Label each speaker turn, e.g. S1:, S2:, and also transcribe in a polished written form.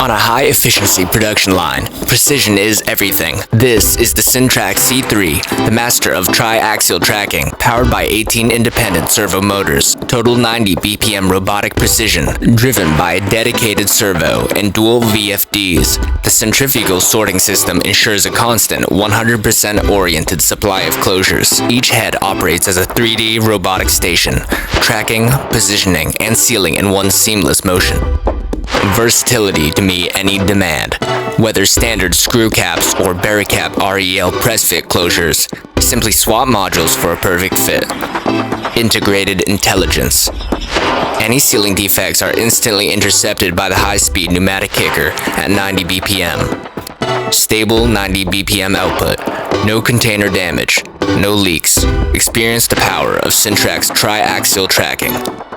S1: On a high-efficiency production line, precision is everything. This is the Syntraxx C3, the master of Tri-Axial Tracking, powered by 18 independent servo motors, total 90 BPM robotic precision, driven by a dedicated servo and dual VFDs. The centrifugal sorting system ensures a constant, 100% oriented supply of closures. Each head operates as a 3D robotic station, tracking, positioning, and sealing in one seamless motion. Versatility to meet any demand. Whether standard screw caps or Bericap REL press fit closures, simply swap modules for a perfect fit. Integrated intelligence. Any sealing defects are instantly intercepted by the high-speed pneumatic kicker at 90 BPM. Stable 90 BPM output. No container damage. No leaks. Experience the power of Syntraxx Tri-Axial Tracking.